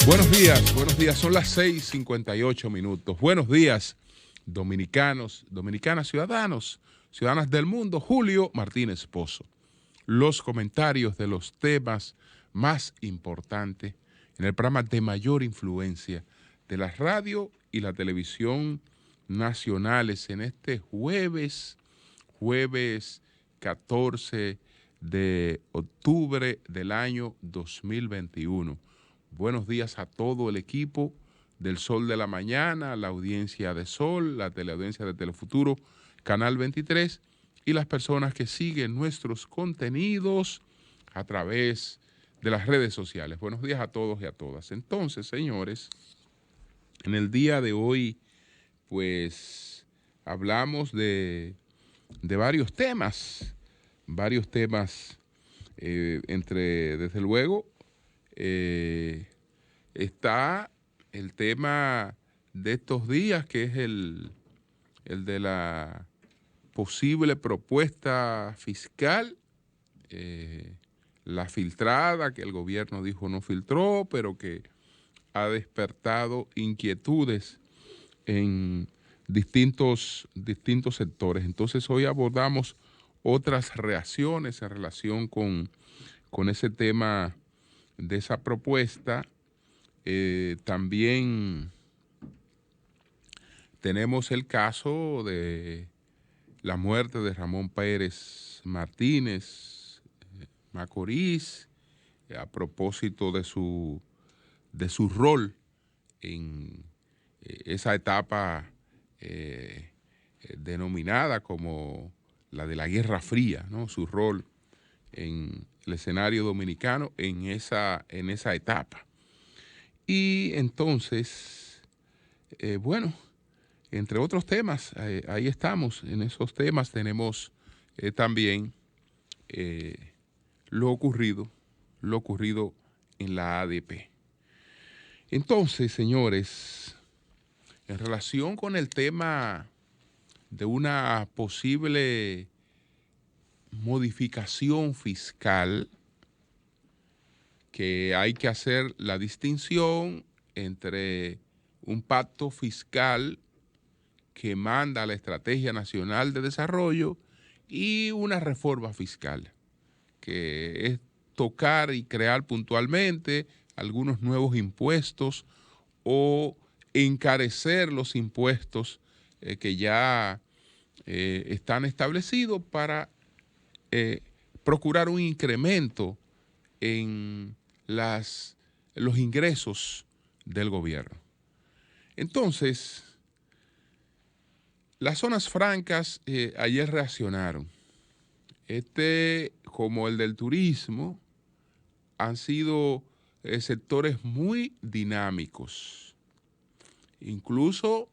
Buenos días, son las 6:58 minutos. Buenos días, dominicanos, dominicanas, ciudadanos, ciudadanas del mundo. Julio Martínez Pozo. Los comentarios de los temas más importantes en el programa de mayor influencia de la radio y la televisión nacionales en este jueves 14 de octubre del año 2021. Buenos días a todo el equipo del Sol de la Mañana, la audiencia de Sol, la teleaudiencia de Telefuturo, Canal 23 y las personas que siguen nuestros contenidos a través de las redes sociales. Buenos días a todos y a todas. Entonces, señores, en el día de hoy, pues, hablamos de varios temas, desde luego, está el tema de estos días, que es el de la posible propuesta fiscal, la filtrada, que el gobierno dijo no filtró, pero que ha despertado inquietudes en distintos sectores. Entonces hoy abordamos otras reacciones en relación con ese tema de esa propuesta. También tenemos el caso de la muerte de Ramón Pérez Martínez Macorís, a propósito de su rol en esa etapa denominada como la de la Guerra Fría, ¿no? Su rol en el escenario dominicano en esa etapa. Y entonces, bueno, entre otros temas, ahí estamos, en esos temas tenemos también lo ocurrido en la ADP. Entonces, señores, en relación con el tema de una posible modificación fiscal, que hay que hacer la distinción entre un pacto fiscal que manda la Estrategia Nacional de Desarrollo y una reforma fiscal, que es tocar y crear puntualmente algunos nuevos impuestos o encarecer los impuestos que ya están establecidos para procurar un incremento en los ingresos del gobierno. Entonces, las zonas francas ayer reaccionaron. Como el del turismo, han sido sectores muy dinámicos. Incluso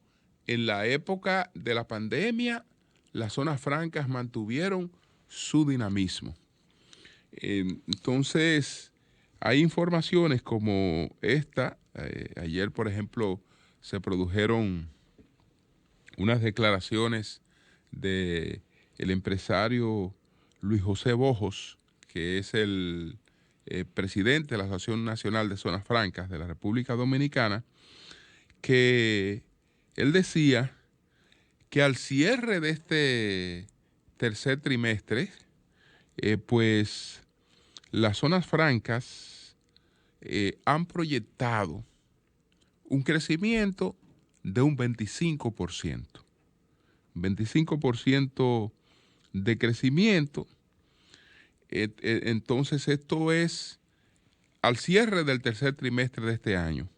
en la época de la pandemia, las zonas francas mantuvieron su dinamismo. Entonces, hay informaciones como esta. Ayer, por ejemplo, se produjeron unas declaraciones del empresario Luis José Bojos, que es el presidente de la Asociación Nacional de Zonas Francas de la República Dominicana, que él decía que al cierre de este tercer trimestre, pues las zonas francas han proyectado un crecimiento de un 25%. 25% de crecimiento. Entonces esto es al cierre del tercer trimestre de este año.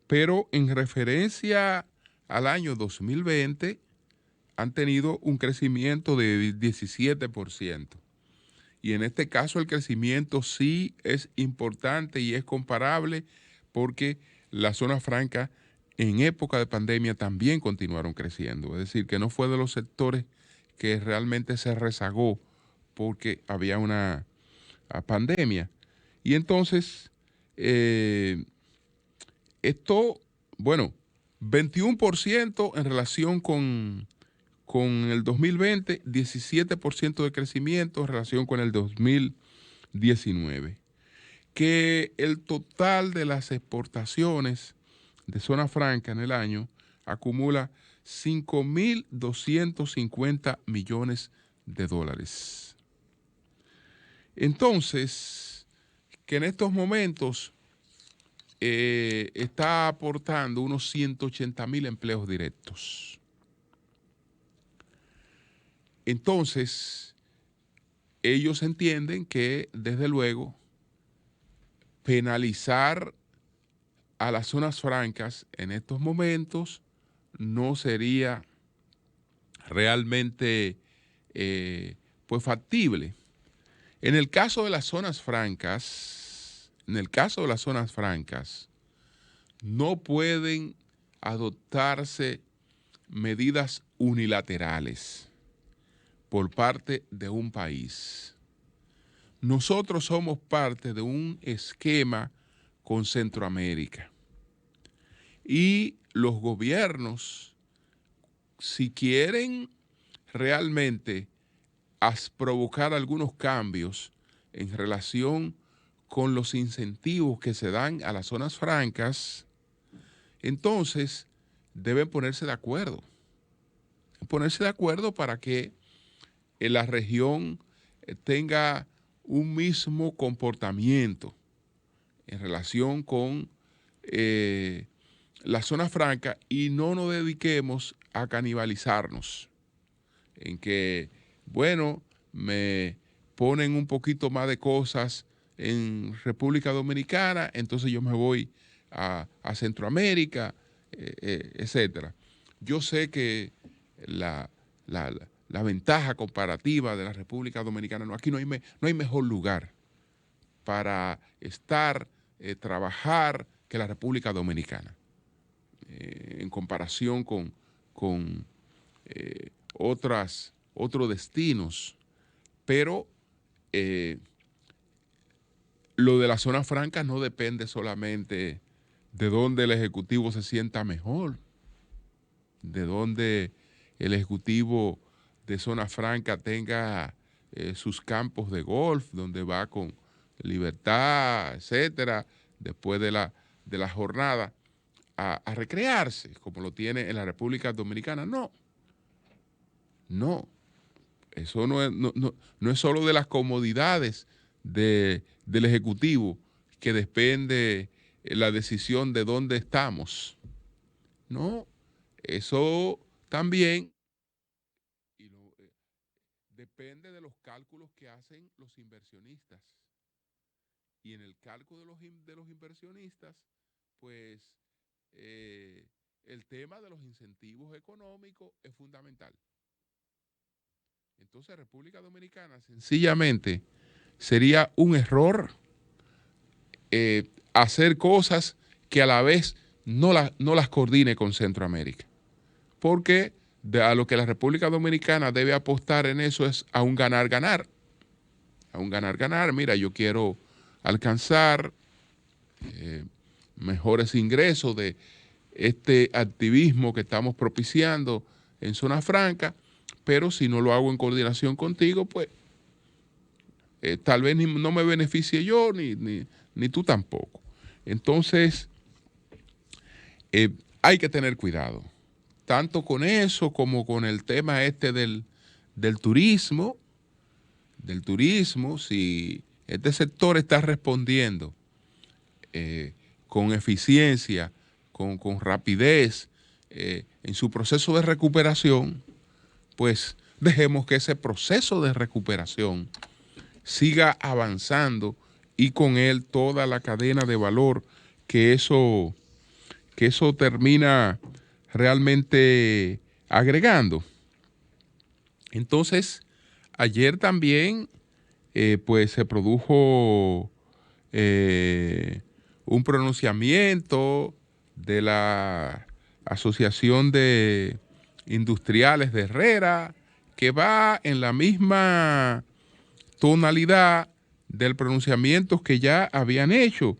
Pero en referencia al año 2020 han tenido un crecimiento de 17%. Y en este caso el crecimiento sí es importante y es comparable, porque las zonas francas en época de pandemia también continuaron creciendo. Es decir, que no fue de los sectores que realmente se rezagó porque había una pandemia. Y entonces, esto, bueno, 21% en relación con el 2020, 17% de crecimiento en relación con el 2019. que el total de las exportaciones de zona franca en el año acumula 5.250 millones de dólares. Entonces, que en estos momentos está aportando unos 180.000 empleos directos. Entonces, ellos entienden que, desde luego, penalizar a las zonas francas en estos momentos no sería realmente pues factible. En el caso de las zonas francas, no pueden adoptarse medidas unilaterales por parte de un país. Nosotros somos parte de un esquema con Centroamérica y los gobiernos, si quieren realmente provocar algunos cambios en relación con los incentivos que se dan a las zonas francas, entonces deben ponerse de acuerdo. Para que la región tenga un mismo comportamiento en relación con la zona franca y no nos dediquemos a canibalizarnos, en que, bueno, me ponen un poquito más de cosas en República Dominicana, entonces yo me voy a Centroamérica, etcétera. Yo sé que la ventaja comparativa de la República Dominicana, aquí no hay mejor lugar para estar, trabajar que la República Dominicana, en comparación con otros destinos. Pero lo de la zona franca no depende solamente de dónde el Ejecutivo se sienta mejor, de dónde el Ejecutivo de zona franca tenga sus campos de golf, donde va con libertad, etcétera, después de la jornada, a recrearse, como lo tiene en la República Dominicana. No. Eso no es solo de las comodidades del Ejecutivo que depende la decisión de dónde estamos. No, eso también depende de los cálculos que hacen los inversionistas. Y en el cálculo de los inversionistas, pues el tema de los incentivos económicos es fundamental. Entonces, República Dominicana sencillamente sería un error hacer cosas que a la vez no las coordine con Centroamérica. Porque a lo que la República Dominicana debe apostar en eso es a un ganar-ganar. A un ganar-ganar. Mira, yo quiero alcanzar mejores ingresos de este activismo que estamos propiciando en zona franca, pero si no lo hago en coordinación contigo, pues tal vez no me beneficie yo, ni tú tampoco. Entonces, hay que tener cuidado, tanto con eso como con el tema del turismo. Si este sector está respondiendo con eficiencia, con rapidez en su proceso de recuperación, pues dejemos que ese proceso de recuperación siga avanzando y con él toda la cadena de valor que eso termina realmente agregando. Entonces, ayer también pues se produjo un pronunciamiento de la Asociación de Industriales de Herrera, que va en la misma tonalidad del pronunciamiento que ya habían hecho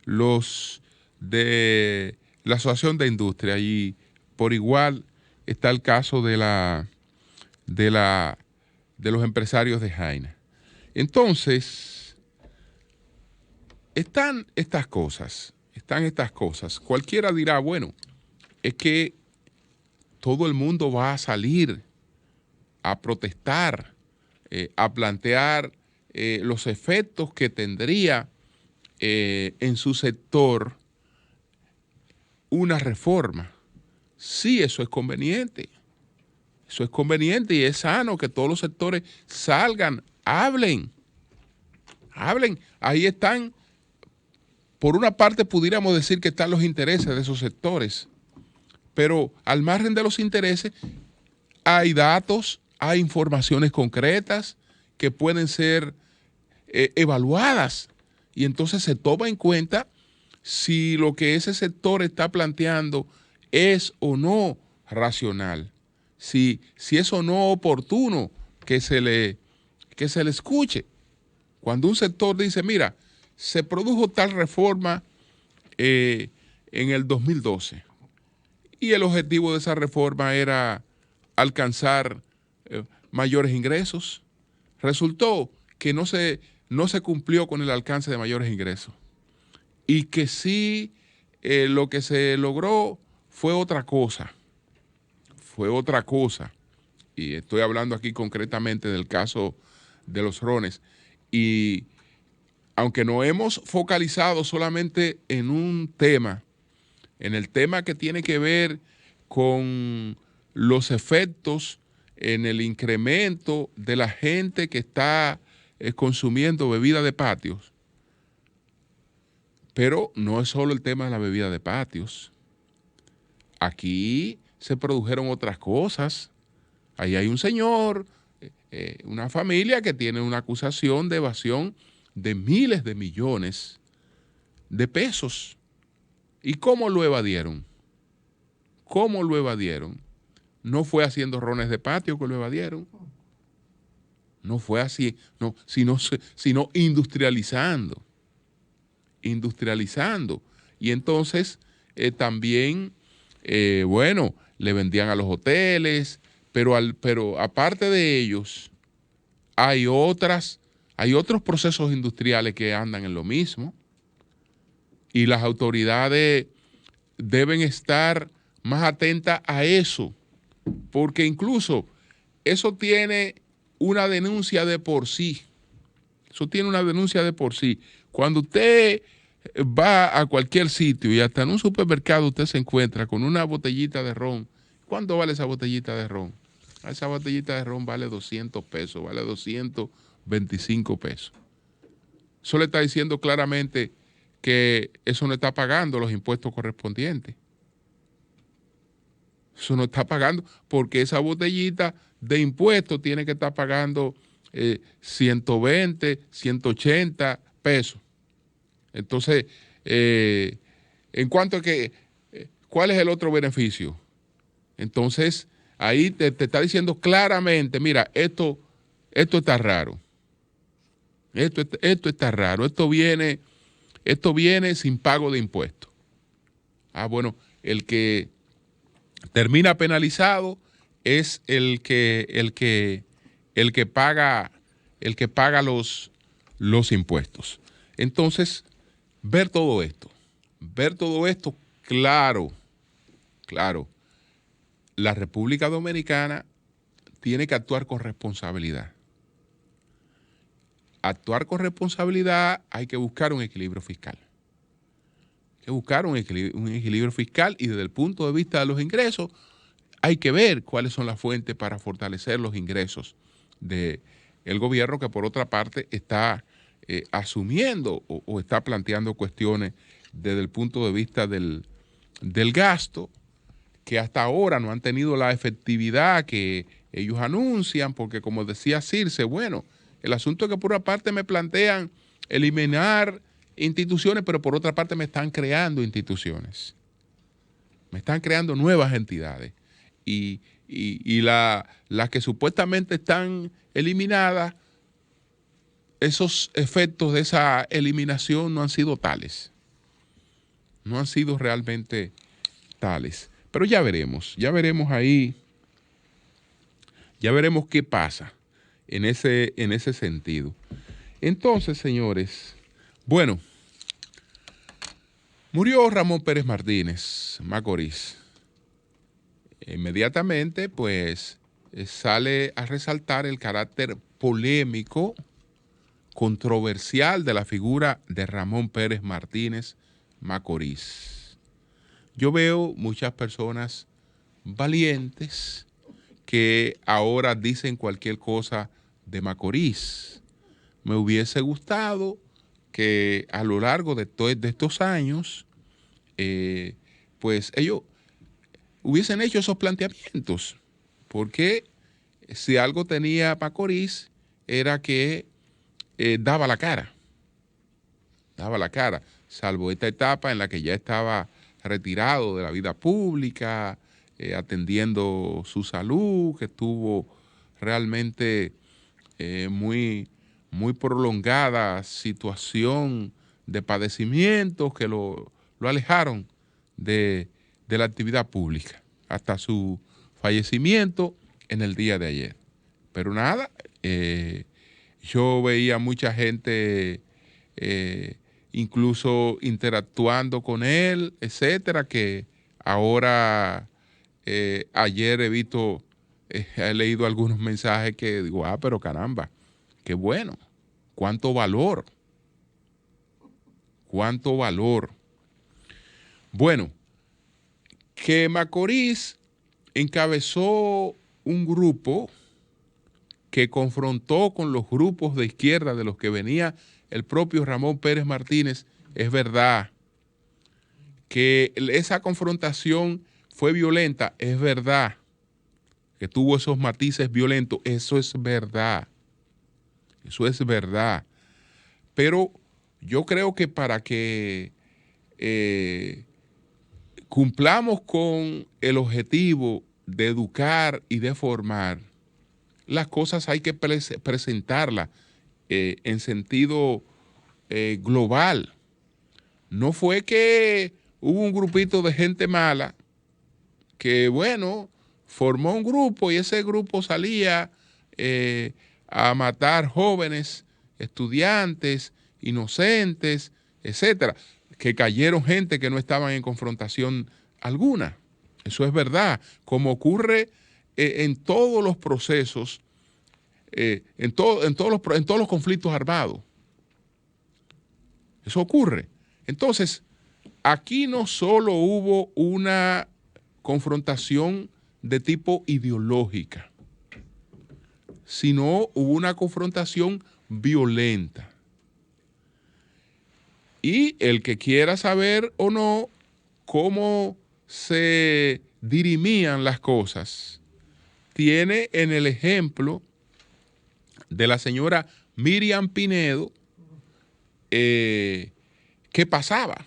los de la Asociación de Industria, y por igual está el caso de los empresarios de Jaina. Entonces, están estas cosas. Cualquiera dirá, bueno, es que todo el mundo va a salir a protestar, a plantear los efectos que tendría en su sector una reforma. Sí, eso es conveniente. Eso es conveniente y es sano que todos los sectores salgan, hablen. Ahí están, por una parte pudiéramos decir que están los intereses de esos sectores, pero al margen de los intereses hay datos, hay informaciones concretas que pueden ser evaluadas y entonces se toma en cuenta si lo que ese sector está planteando es o no racional, si es o no oportuno que se le escuche. Cuando un sector dice, mira, se produjo tal reforma en el 2012 y el objetivo de esa reforma era alcanzar mayores ingresos, resultó que no se cumplió con el alcance de mayores ingresos y que sí lo que se logró fue otra cosa, y estoy hablando aquí concretamente del caso de los drones. Y aunque nos hemos focalizado solamente en un tema, en el tema que tiene que ver con los efectos en el incremento de la gente que está consumiendo bebida de patios, pero no es solo el tema de la bebida de patios. Aquí se produjeron otras cosas. Ahí hay un señor, una familia que tiene una acusación de evasión de miles de millones de pesos. ¿Y cómo lo evadieron? No fue haciendo rones de patio que lo evadieron. No fue así, no, sino industrializando. Y entonces también, bueno, le vendían a los hoteles, pero aparte de ellos, hay otros procesos industriales que andan en lo mismo y las autoridades deben estar más atentas a eso, porque incluso eso tiene una denuncia de por sí. Cuando usted va a cualquier sitio y hasta en un supermercado usted se encuentra con una botellita de ron, ¿cuánto vale esa botellita de ron? Esa botellita de ron vale 200 pesos, vale 225 pesos. Eso le está diciendo claramente que eso no está pagando los impuestos correspondientes. Eso no está pagando porque esa botellita de impuestos tiene que estar pagando 120, 180 pesos. Entonces, en cuanto a que, ¿cuál es el otro beneficio? Entonces, ahí te está diciendo claramente, mira, esto está raro. Esto está raro. Esto viene sin pago de impuestos. Ah, bueno, el que termina penalizado es el que paga los impuestos. Entonces, ver todo esto claro. La República Dominicana tiene que actuar con responsabilidad. Hay que buscar un equilibrio fiscal. Un equilibrio fiscal y desde el punto de vista de los ingresos hay que ver cuáles son las fuentes para fortalecer los ingresos del gobierno, que por otra parte está asumiendo o está planteando cuestiones desde el punto de vista del gasto, que hasta ahora no han tenido la efectividad que ellos anuncian, porque como decía Circe, bueno, el asunto es que por una parte me plantean eliminar instituciones, pero por otra parte me están creando instituciones. Me están creando nuevas entidades. Y las que supuestamente están eliminadas, esos efectos de esa eliminación no han sido tales. No han sido realmente tales. Pero ya veremos ahí, ya veremos qué pasa en ese sentido. Entonces, señores, bueno, Murió Ramón Pérez Martínez, Macorís. Inmediatamente, pues, sale a resaltar el carácter polémico, controversial de la figura de Ramón Pérez Martínez, Macorís. Yo veo muchas personas valientes que ahora dicen cualquier cosa de Macorís. Me hubiese gustado que a lo largo de estos años, pues ellos hubiesen hecho esos planteamientos, porque si algo tenía Macorís era que daba la cara, salvo esta etapa en la que ya estaba retirado de la vida pública, atendiendo su salud, que estuvo realmente muy prolongada situación de padecimientos que lo alejaron de la actividad pública hasta su fallecimiento en el día de ayer. Pero nada, yo veía mucha gente incluso interactuando con él, etcétera, que ahora ayer he leído algunos mensajes que digo, pero caramba, qué bueno, cuánto valor. Bueno, que Macorís encabezó un grupo que confrontó con los grupos de izquierda de los que venía el propio Ramón Pérez Martínez, es verdad. Que esa confrontación fue violenta, es verdad. Que tuvo esos matices violentos, eso es verdad. Pero yo creo que para que cumplamos con el objetivo de educar y de formar, las cosas hay que presentarlas en sentido global. No fue que hubo un grupito de gente mala que, bueno, formó un grupo y ese grupo salía a matar jóvenes, estudiantes, inocentes, etcétera, que cayeron gente que no estaban en confrontación alguna. Eso es verdad, como ocurre en todos los procesos, en todos los conflictos armados. Eso ocurre. Entonces, aquí no solo hubo una confrontación de tipo ideológica, sino hubo una confrontación violenta. Y el que quiera saber o no cómo se dirimían las cosas, tiene en el ejemplo de la señora Miriam Pinedo, ¿qué pasaba?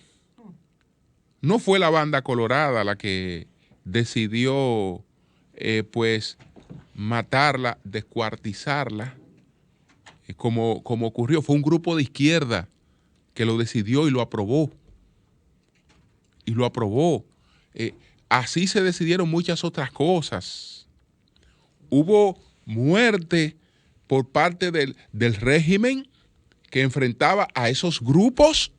No fue la banda colorada la que decidió pues matarla, descuartizarla, como ocurrió. Fue un grupo de izquierda que lo decidió y lo aprobó. Así se decidieron muchas otras cosas. Hubo muerte por parte del régimen que enfrentaba a esos grupos,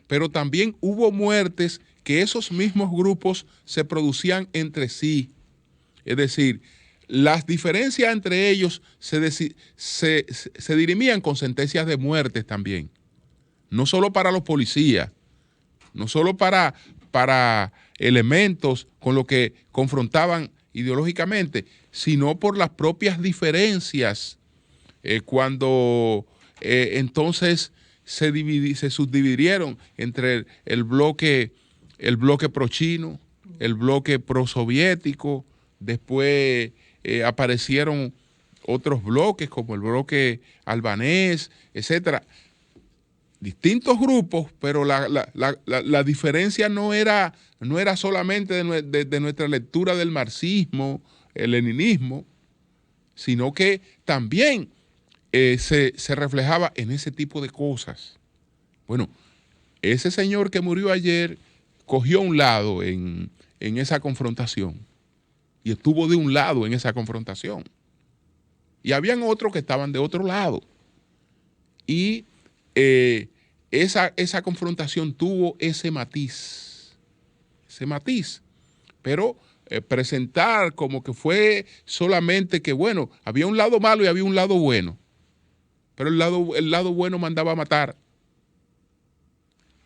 pero también hubo muertes que esos mismos grupos se producían entre sí. Es decir, las diferencias entre ellos se dirimían con sentencias de muerte también. No solo para los policías, no solo para elementos con los que confrontaban ideológicamente, sino por las propias diferencias. Cuando entonces se subdividieron entre el bloque pro-chino, el bloque pro-soviético, después aparecieron otros bloques como el bloque albanés, etcétera. Distintos grupos, pero la diferencia no era solamente de nuestra lectura del marxismo, el leninismo, sino que también se reflejaba en ese tipo de cosas. Bueno, ese señor que murió ayer cogió un lado en esa confrontación y estuvo de un lado en esa confrontación. Y habían otros que estaban de otro lado. Y esa confrontación tuvo ese matiz, pero presentar como que fue solamente que, bueno, había un lado malo y había un lado bueno, pero el lado bueno mandaba a matar,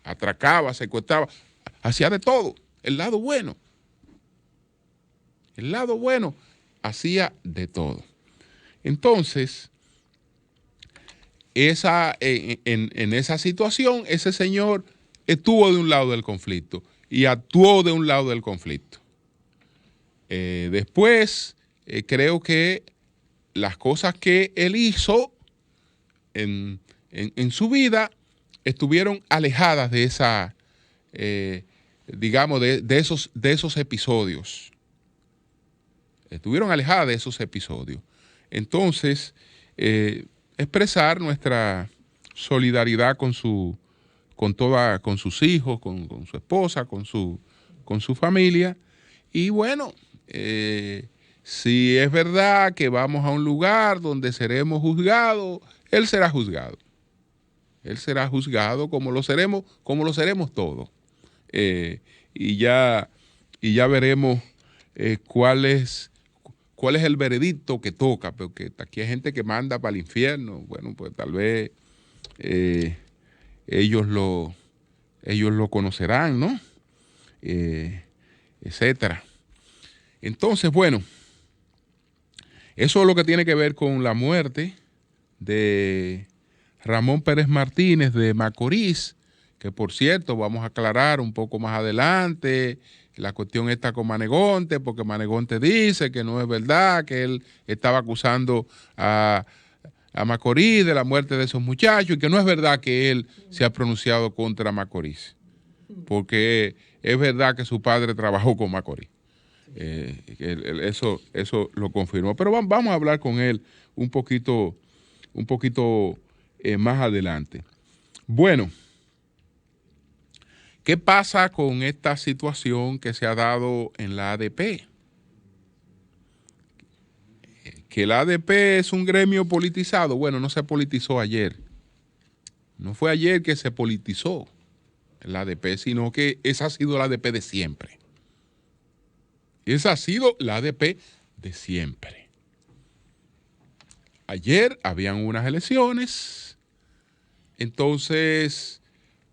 atracaba, secuestraba, hacía de todo. El lado bueno hacía de todo. Entonces, en esa situación, ese señor estuvo de un lado del conflicto y actuó de un lado del conflicto. Después, creo que las cosas que él hizo en su vida estuvieron alejadas de esa, digamos, de esos episodios. Estuvieron alejadas de esos episodios. Entonces, expresar nuestra solidaridad con sus hijos, con su esposa, con su familia. Y bueno, si es verdad que vamos a un lugar donde seremos juzgados, él será juzgado. Él será juzgado como lo seremos todos. Y ya veremos cuál es el veredicto que toca, porque aquí hay gente que manda para el infierno. Bueno, pues tal vez ellos lo conocerán, ¿no? Etcétera. Entonces, bueno, eso es lo que tiene que ver con la muerte de Ramón Pérez Martínez de Macorís, que por cierto vamos a aclarar un poco más adelante la cuestión está con Manegonte, porque Manegonte dice que no es verdad, que él estaba acusando a Macorís de la muerte de esos muchachos y que no es verdad que él se ha pronunciado contra Macorís, porque es verdad que su padre trabajó con Macorís. Eso lo confirmó. Pero vamos a hablar con él un poquito más adelante. Bueno, ¿qué pasa con esta situación que se ha dado en la ADP? Que la ADP es un gremio politizado. Bueno, no se politizó ayer. No fue ayer que se politizó la ADP, sino que esa ha sido la ADP de siempre. Esa ha sido la ADP de siempre. Ayer habían unas elecciones, entonces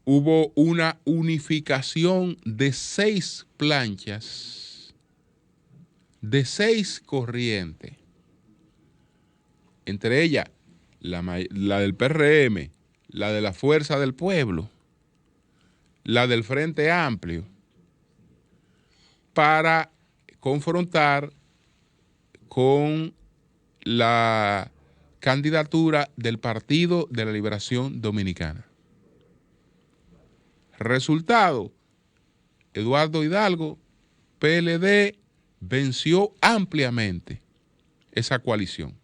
hubo una unificación de 6 planchas, de 6 corrientes, entre ellas la del PRM, la de la Fuerza del Pueblo, la del Frente Amplio, para confrontar con la candidatura del Partido de la Liberación Dominicana. Resultado, Eduardo Hidalgo, PLD, venció ampliamente esa coalición,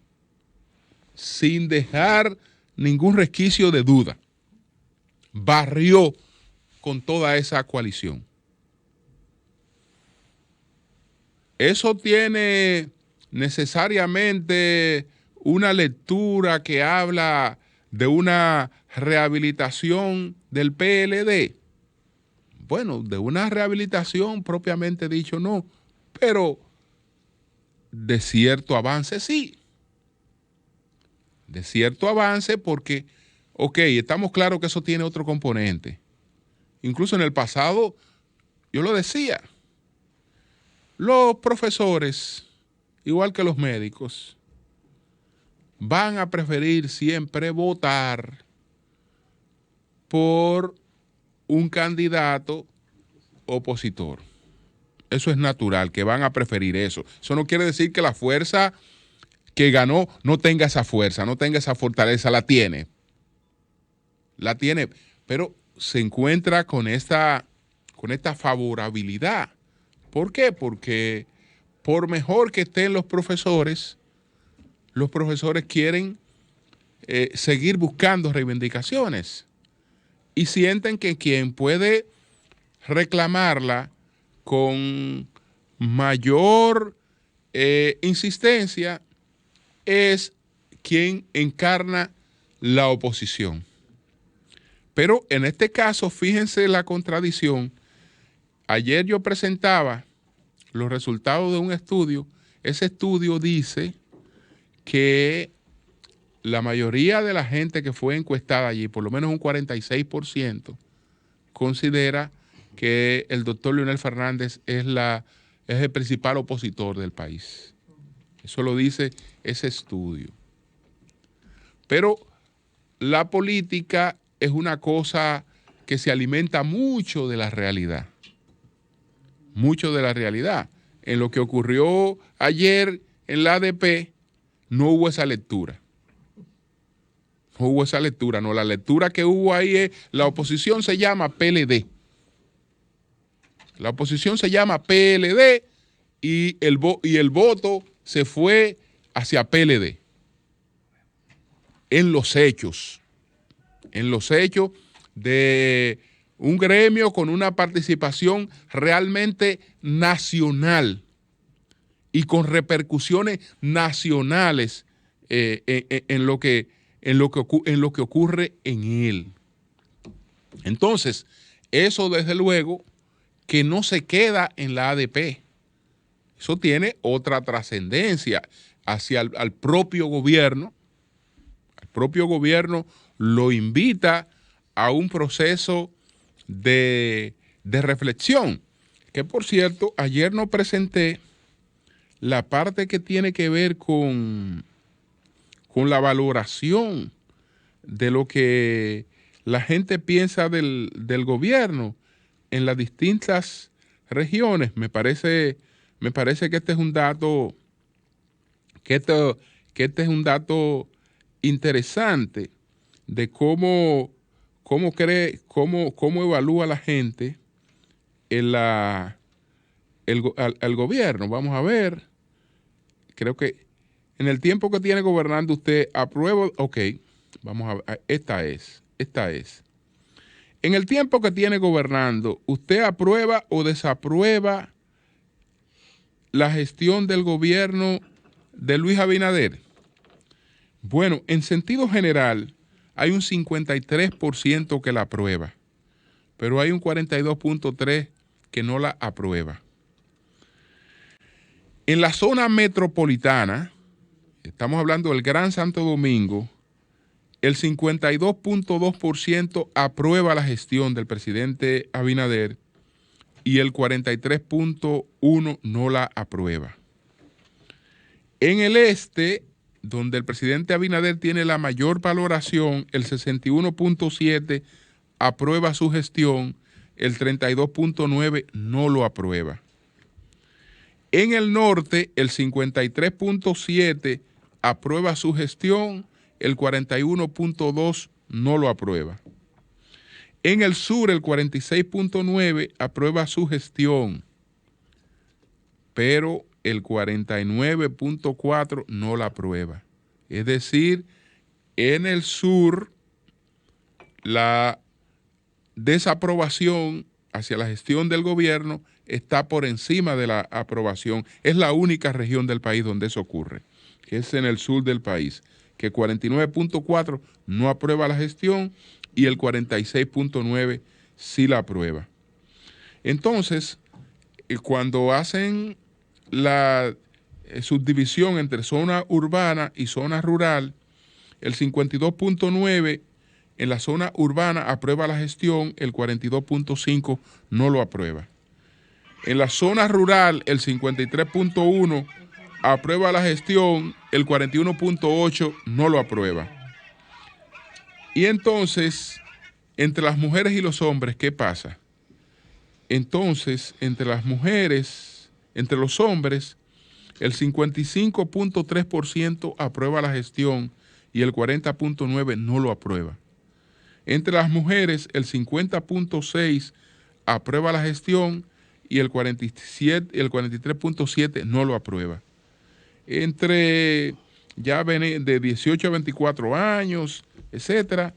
sin dejar ningún resquicio de duda. Barrió con toda esa coalición. Eso tiene necesariamente una lectura que habla de una rehabilitación del PLD. Bueno, de una rehabilitación propiamente dicho no, pero de cierto avance sí. De cierto avance porque, estamos claros que eso tiene otro componente. Incluso en el pasado, yo lo decía, los profesores, igual que los médicos, van a preferir siempre votar por un candidato opositor. Eso es natural, que van a preferir eso. Eso no quiere decir que la fuerza que ganó no tenga esa fuerza, no tenga esa fortaleza, la tiene. La tiene, pero se encuentra con esta favorabilidad. ¿Por qué? Porque por mejor que estén los profesores quieren seguir buscando reivindicaciones y sienten que quien puede reclamarla con mayor insistencia es quien encarna la oposición. Pero en este caso, fíjense la contradicción. Ayer yo presentaba los resultados de un estudio. Ese estudio dice que la mayoría de la gente que fue encuestada allí, por lo menos un 46%, considera que el doctor Leonel Fernández es el principal opositor del país. Eso lo dice ese estudio. Pero la política es una cosa que se alimenta mucho de la realidad. Mucho de la realidad. En lo que ocurrió ayer en la ADP, no hubo esa lectura. No hubo esa lectura, no. La lectura que hubo ahí es, la oposición se llama PLD. La oposición se llama PLD y el voto se fue hacia PLD. En los hechos de un gremio con una participación realmente nacional y con repercusiones nacionales en lo que ocurre en él. Entonces, eso desde luego que no se queda en la ADP. Eso tiene otra trascendencia hacia el propio gobierno. El propio gobierno lo invita a un proceso de reflexión. Que por cierto, ayer no presenté la parte que tiene que ver con la valoración de lo que la gente piensa del gobierno en las distintas regiones. Me parece que este es un dato interesante de cómo evalúa la gente al gobierno. Vamos a ver. Creo que en el tiempo que tiene gobernando usted aprueba. Ok, vamos a ver. Esta es. En el tiempo que tiene gobernando, ¿usted aprueba o desaprueba la gestión del gobierno de Luis Abinader? Bueno, en sentido general, hay un 53% que la aprueba, pero hay un 42.3% que no la aprueba. En la zona metropolitana, estamos hablando del Gran Santo Domingo, el 52.2% aprueba la gestión del presidente Abinader y el 43.1% no la aprueba. En el este, donde el presidente Abinader tiene la mayor valoración, el 61.7% aprueba su gestión, el 32.9% no lo aprueba. En el norte, el 53.7% aprueba su gestión, el 41.2% no lo aprueba. En el sur, el 46.9% aprueba su gestión, pero el 49.4% no la aprueba. Es decir, en el sur, la desaprobación hacia la gestión del gobierno está por encima de la aprobación. Es la única región del país donde eso ocurre, que es en el sur del país, que 49.4% no aprueba la gestión y el 46.9% sí la aprueba. Entonces, cuando hacen la subdivisión entre zona urbana y zona rural, el 52.9% en la zona urbana aprueba la gestión, el 42.5% no lo aprueba. En la zona rural, el 53.1% aprueba la gestión, el 41.8% no lo aprueba. Y entonces, entre las mujeres y los hombres, ¿qué pasa? Entonces, entre los hombres, el 55.3% aprueba la gestión y el 40.9% no lo aprueba. Entre las mujeres, el 50.6% aprueba la gestión y el 43.7% no lo aprueba. Entre ya de 18 a 24 años, etcétera.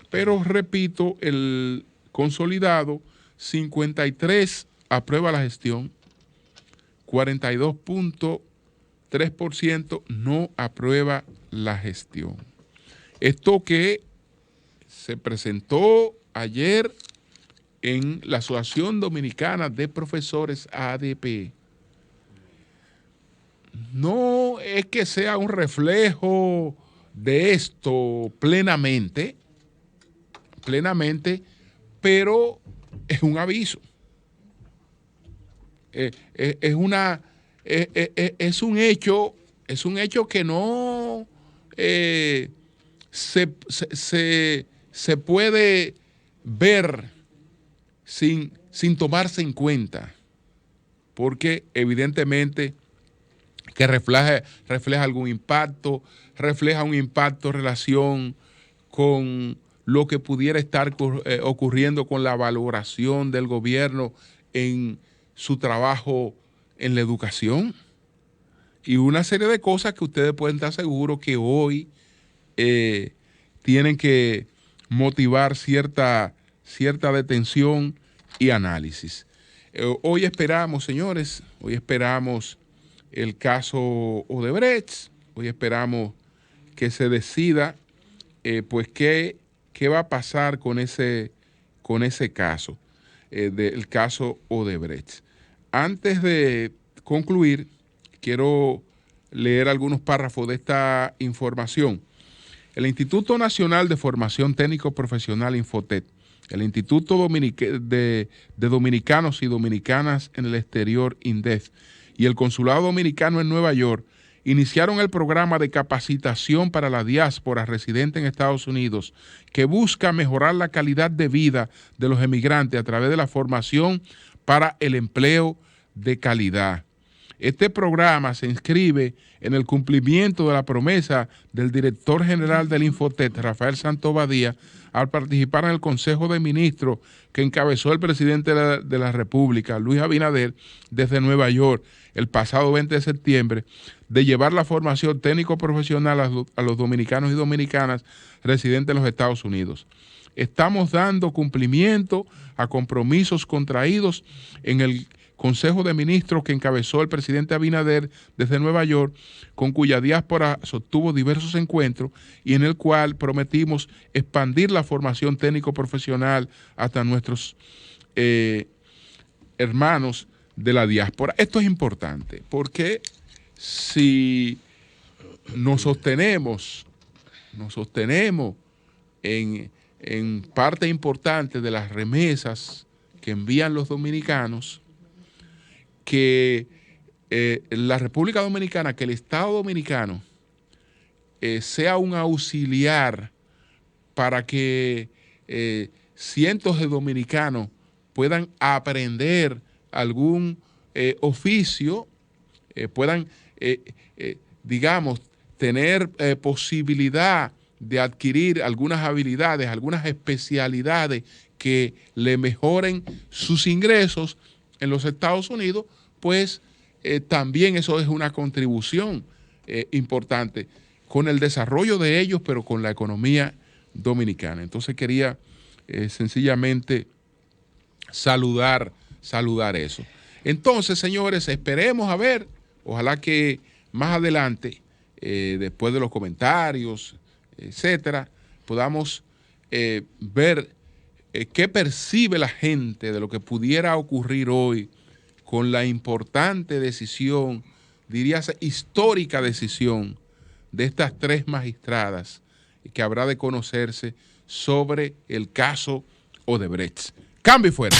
Pero repito, el consolidado, 53% aprueba la gestión, 42.3% no aprueba la gestión. Esto que se presentó ayer en la Asociación Dominicana de Profesores ADP, no es que sea un reflejo de esto plenamente, pero es un aviso. Es un hecho que no se puede ver sin tomarse en cuenta, porque evidentemente que refleja algún impacto, refleja un impacto en relación con lo que pudiera estar ocurriendo con la valoración del gobierno en su trabajo en la educación y una serie de cosas que ustedes pueden estar seguros que hoy tienen que motivar cierta detención y análisis. Hoy esperamos, señores, el caso Odebrecht, hoy esperamos que se decida pues qué va a pasar con ese caso, del caso Odebrecht. Antes de concluir, quiero leer algunos párrafos de esta información. El Instituto Nacional de Formación Técnico Profesional Infotet, el Instituto de Dominicanos y Dominicanas en el Exterior INDEF y el Consulado Dominicano en Nueva York iniciaron el programa de capacitación para la diáspora residente en Estados Unidos que busca mejorar la calidad de vida de los emigrantes a través de la formación para el empleo de calidad. Este programa se inscribe en el cumplimiento de la promesa del director general del Infotet, Rafael Santobadía, al participar en el Consejo de Ministros que encabezó el presidente de la República, Luis Abinader, desde Nueva York el pasado 20 de septiembre, de llevar la formación técnico-profesional a los dominicanos y dominicanas residentes en los Estados Unidos. Estamos dando cumplimiento a compromisos contraídos en el Consejo de Ministros que encabezó el presidente Abinader desde Nueva York, con cuya diáspora sostuvo diversos encuentros y en el cual prometimos expandir la formación técnico-profesional hasta nuestros hermanos de la diáspora. Esto es importante porque si nos sostenemos en parte importante de las remesas que envían los dominicanos, que la República Dominicana, que el Estado Dominicano sea un auxiliar para que cientos de dominicanos puedan aprender algún oficio, puedan, digamos, tener posibilidad de adquirir algunas habilidades, algunas especialidades que le mejoren sus ingresos en los Estados Unidos, pues también eso es una contribución importante con el desarrollo de ellos, pero con la economía dominicana. Entonces quería sencillamente saludar eso. Entonces, señores, esperemos a ver, ojalá que más adelante, después de los comentarios, etcétera, podamos ver qué percibe la gente de lo que pudiera ocurrir hoy con la importante decisión, diría histórica decisión, de estas tres magistradas que habrá de conocerse sobre el caso Odebrecht. Cambio y fuera.